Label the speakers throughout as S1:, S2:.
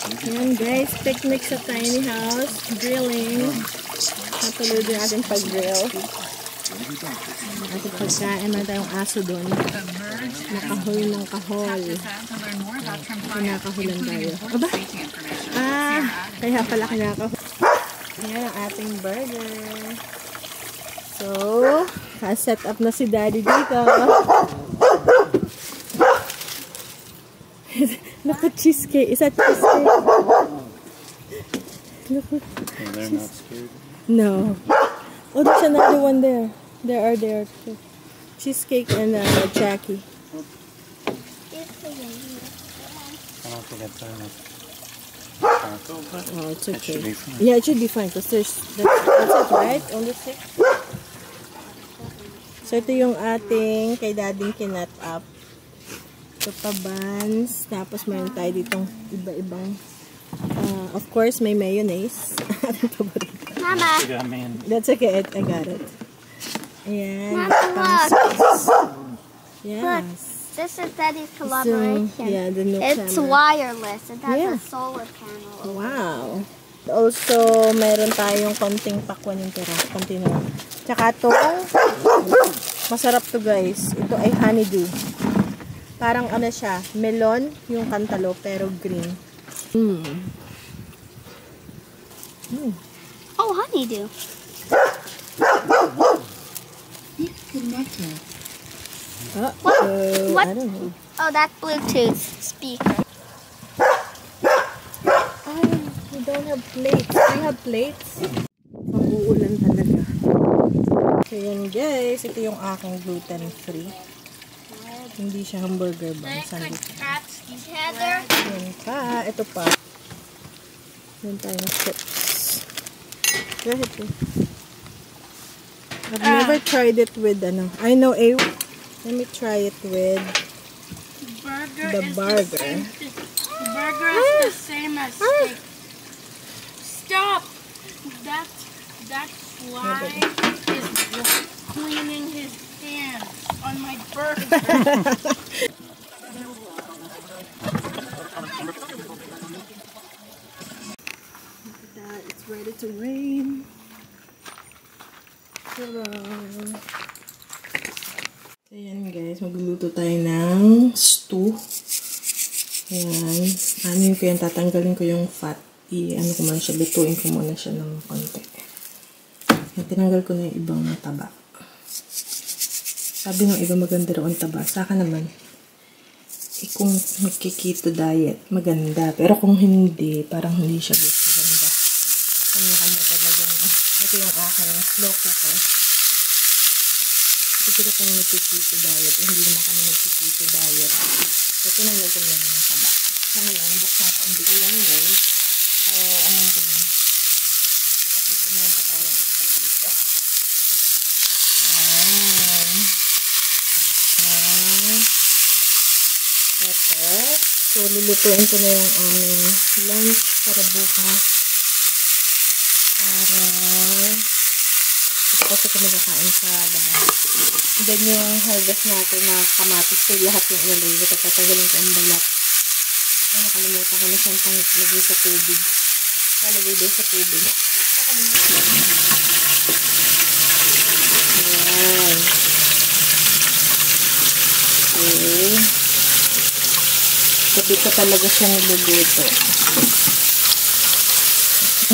S1: Ayan guys, picnic sa tiny house, grilling. Natuloy din ating pag-grill. Ating pagkain, may tayong aso doon. Nakahol ng kahol. Kinakahulan tayo. Aba? Kaya pala kinakahol. Ayan ang ating burger. So, set up na si Daddy dito. Naka-cheesecake. Is that cheesecake?
S2: They're not scared?
S1: No. Oh, there's another one there. There are too. Cheesecake and Jackie.
S2: I don't think it's
S1: Oh, it's okay.
S2: It should be fine.
S1: Yeah, it should be fine because that's it, right? Only 6. So, ito yung ating kay Dading kinat up. Ito pa buns. Tapos, mayroon tayo ditong iba-ibang of course, may mayonnaise.
S3: Mama.
S1: That's okay. I got it. Ayan.
S3: Mama, look.
S1: Yes.
S3: Look, this is Daddy's collaboration.
S1: So, yeah, the new
S3: It's
S1: camera.
S3: wireless. It has
S1: Yeah.
S3: a solar panel.
S1: Wow. Also, meron tayong konting pakwan yung tira. Konti na. Tsaka ito, masarap to guys. Ito ay honeydew. Parang ano siya, melon yung kantalo pero green.
S3: Oh, honeydew.
S1: Disconnected.
S3: What?
S1: I don't know.
S3: Oh, that's Bluetooth speaker.
S1: We don't have plates. We have plates. Mag-uulan talaga. So yan guys, ito yung aking gluten-free. Hindi siya hamburger bun.
S3: Heather.
S1: Yan pa. Ito pa. Yan tayo ng chips. Go ahead. I've never tried it with I know let me try it with the burger.
S4: The burger is the same as steak. Stop! That fly is cleaning his hands on my burger.
S1: It's ready to rain. Ayan guys, magluluto tayo ng stew. Ayan. Anin ko yan, tatanggalin ko yung fat. Ano ko man siya, bituin ko muna siya ng konti. Ayan, tinanggal ko na yung ibang taba. Sabi ng iba maganda raw ang taba. Sa akin naman, kung magkikito diet, maganda. Pero kung hindi, parang hindi siya maganda. Kanya-kanya talagang, ito yung aking slow cooker. Siguro kung nagkikito diet, hindi naman kami nagkikito diet. So, tinanggal ko lang yung taba. So, ngayon, buksan ko ang bito lang guys. So, ano ko lang. Kasi tumayan pa tayo sa dito. Ayan. Ayan. Ito. So, lulutuin ko na yung aming lunch para bukas. Para ito kasi kami kakain sa labas. Then yung harvest natin na kamatis ko lahat yung ilalagay ko. Tatanggalin ko ang balat. Ay, nakalimutan ko na siyang lagay sa tubig. Nalagay din sa tubig. Nakalimutan. Ayan. Okay. So, dito talaga siya niluluto.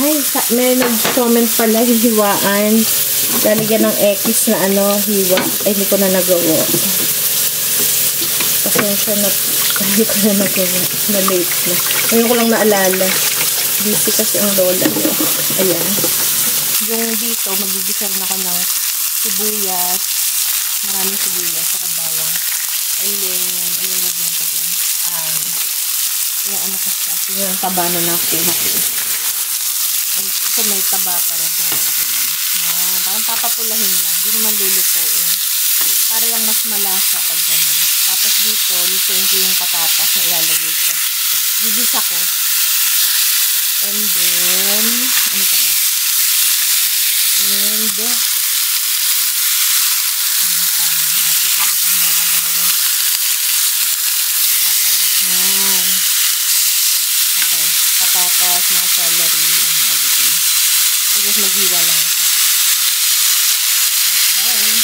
S1: Ay, may nag-comment pala, hihiwaan. Lalagyan ng X na hiwa. Ay, hindi ko na nagawa. Pasensya na, hindi ko na nagawa. Na-late na. Ngayon ko lang naalala. Busy kasi ang lola ko. Ayan. Yung dito, magigisa rin ako ng sibuyas. Maraming sibuyas sa bawang. And then, ayun naging ko din. Yung ano ka siya. Yung taba na nakuha ko. Ito may taba para pero ako lang. Parang papapulahin lang. Hindi naman lulutuin. Para lang mas malasa pag ganun. Tapos dito, lutuin ko yung patatas na ilalagay ko. Gigisa ko. And then, ano pa ba? And, ano pa? Okay. Yan. Okay. patatas, mga celery, and everything. Tapos maghiwa lang ito. Okay.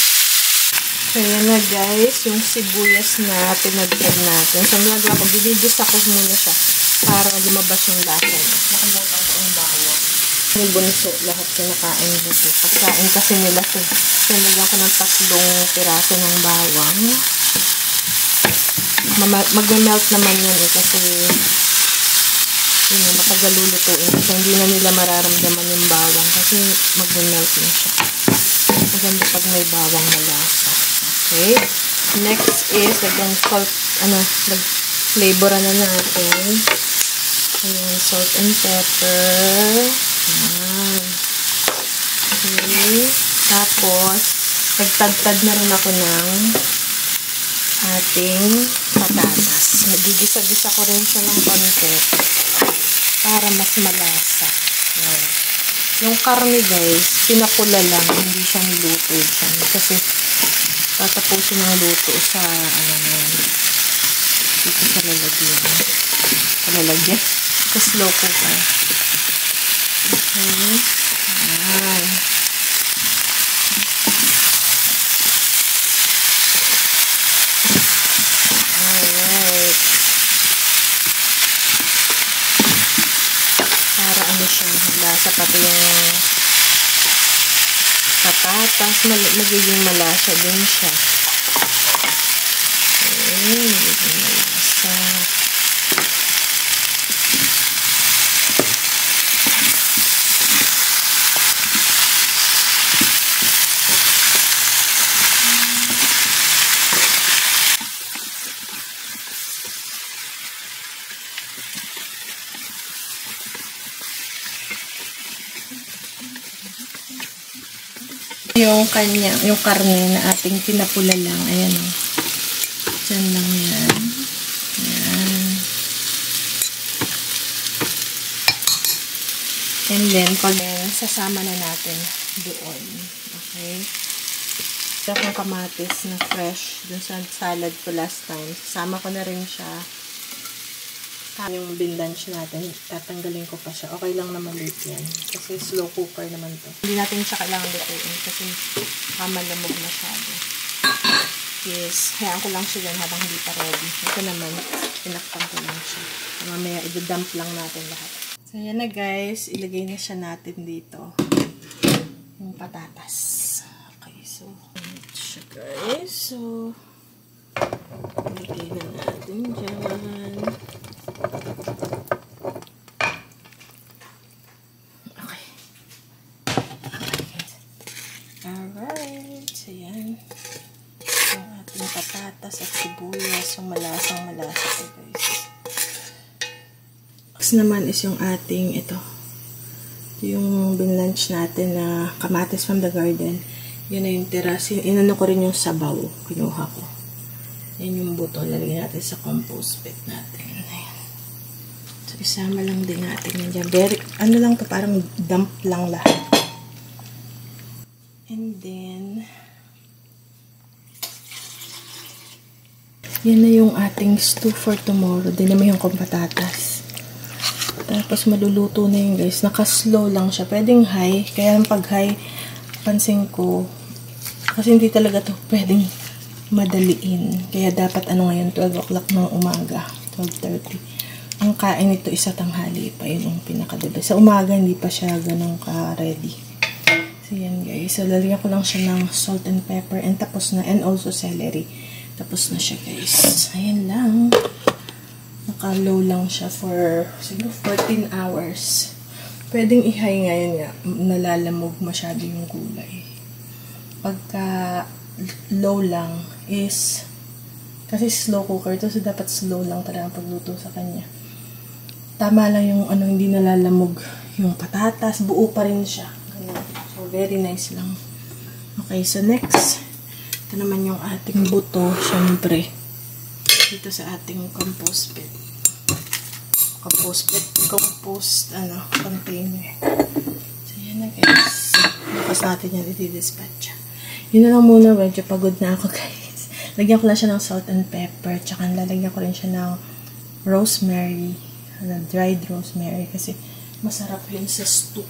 S1: So, yan na guys, yung sibuyas na pinagtag natin. So, ang ginagawa ko, dinidis ako muna siya para lumabas yung lasa niya. Nakalimutan ko ang bawang. Yung bunso, lahat kinakain dito. Pagkain kasi nila ito. So, nilagyan ko ng 3 piraso ng bawang. Mag-melt naman yan kasi yun, matagal lulutuin. So, hindi na nila mararamdaman yung bawang kasi mag-melt na siya. Maganda pag may bawang na lasa. Okay. Next is, lagyan salt, nag-flavoran na natin. Ayan, salt and pepper. Ayan. Okay. Tapos, nagtagtad na rin ako ng ating patatas. Nagigisa-gisa ko rin siya ng konti para mas malasa. Ayan. Yung karne guys, pinapula lang, hindi siya niluto dyan. Kasi, tatapusin ang luto sa, dito sa lalagyan. Sa lalagyan? Sa slow cooker. Okay. Ayan. Alright. Para siya, lasa pati yung patatas, magiging malasa din siya. Okay, magiging malasa. Yung karne na ating pinapula lang, ayan o. Diyan lang yan. Ayan. And then, pag sasama na natin doon. Okay? Ito akong kamatis na fresh dun sa salad ko last time. Sasama ko na rin siya. Yung binlanch natin, tatanggalin ko pa siya. Okay lang naman dito yan. Kasi slow cooker naman to. Hindi natin siya kailangan lutuin kasi malamog masyado. Yes, hayaan ko lang siya dyan habang hindi pa ready. Ito naman, pinakpan ko lang siya. Mamaya, i-dump lang natin lahat. So, yan na guys. Ilagay na siya natin dito. Yung patatas. Okay, so, ito siya guys. So, ilagay na natin dyan. Okay. Alright. So, yan. Yung ating patatas at sibuyas. Yung malasang-malasa ito, guys. Next naman is yung ating ito. Yung binlunch natin na kamatis from the garden. Yun na yung tiras. Inano ko rin yung sabaw. Kinuha ko. Yan yung buto. Lalagyan natin sa compost pit natin. So, isama lang din natin yan dyan. Very, ano lang to, parang dump lang lahat. And then, yan na yung ating stew for tomorrow. Din naman yung patatas. Tapos, maluluto na yun, guys. Naka-slow lang siya. Pwedeng high. Kaya pag high, pansin ko, kasi hindi talaga to pwedeng madaliin. Kaya dapat, ngayon, 12 o'clock ng umaga. 12:30. Ang kain nito isa tanghali pa. Yun yung pinaka-diba. Sa umaga, hindi pa siya ganun ka-ready. So, yan, guys. So, lalagyan ko lang siya ng salt and pepper. And tapos na. And also celery. Tapos na siya, guys. Ayan lang. Naka-low lang siya for siguro 14 hours. Pwedeng i-high ngayon nga. Nalalamog masyado yung gulay. Pagka low lang is kasi slow cooker to, so dapat slow lang talaga ang pagluto sa kanya. Tama lang yung hindi nalalamog yung patatas. Buo pa rin siya. Ganun. So, very nice lang. Okay, so next. Ito naman yung ating buto, syempre. Dito sa ating compost pit. Compost, container. So, yan na guys. Bukas natin yan i-dispatch. Yun na lang muna, medyo pagod na ako guys. Lagyan ko lang siya ng salt and pepper. Tsaka lalagyan ko rin siya ng rosemary. dried rosemary kasi masarap yun sa stew.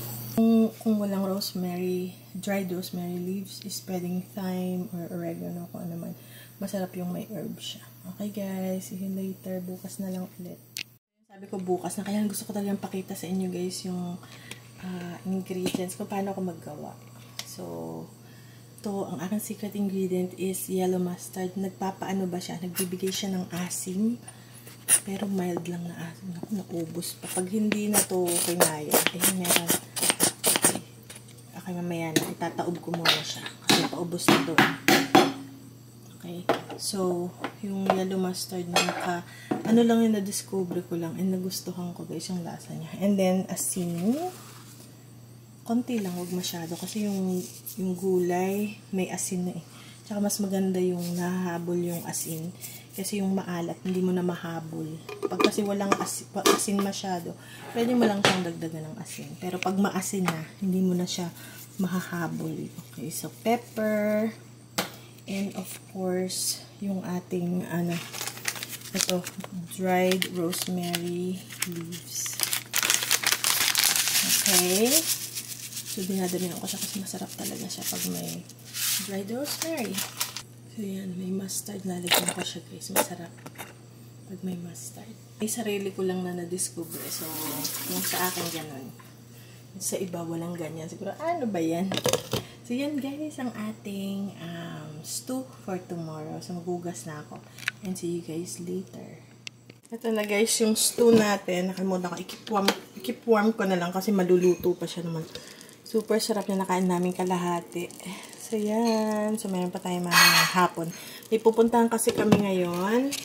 S1: Kung walang rosemary, dried rosemary leaves is pwedeng thyme or oregano, kung ano man. Masarap yung may herb siya. Okay guys, see you later. Bukas na lang ulit. Sabi ko bukas na, kaya gusto ko talagang pakita sa inyo guys yung ingredients kung paano ako maggawa. So, to ang aking secret ingredient is yellow mustard. Nagpapaano ba siya? Nagbibigay siya ng asim. Pero mild lang na asim. Naku, naubos pa. Pag hindi na to kinaya, meron. Okay, mamaya na. Itataob ko muna siya. Kasi paubos na to. Okay. So, yung yellow mustard na ano lang yung na-discover ko lang and nagustuhan ko guys yung lasa niya. And then, asin. Konti lang, wag masyado. Kasi yung gulay, may asin na eh. Tsaka mas maganda yung nahahabol yung asin. Kasi yung maalat, hindi mo na mahabol. Pag kasi walang asin masyado, pwede mo lang siyang dagdagan ng asin. Pero pag maasin na, hindi mo na siya mahahabol. Okay, so pepper. And of course, yung ating, ito, dried rosemary leaves. Okay. So, dinadamihan ko siya kasi masarap talaga siya pag may dried rosemary. So, yan. May mustard. Lalagyan ko siya, guys. Masarap pag may mustard. May sarili ko lang na na-discover. So, yung sa akin ganun. Sa iba, walang ganyan. Siguro, ano ba yan? So, yan, guys, ang ating stew for tomorrow. So, magugas na ako. And see you guys later. Ito na, guys, yung stew natin. Nakalimutan ko. I-keep warm ko na lang kasi maluluto pa siya naman. Super sarap na nakain namin kalahati. So, yan. So, mayroon pa tayo mga hapon. May pupuntahan kasi kami ngayon.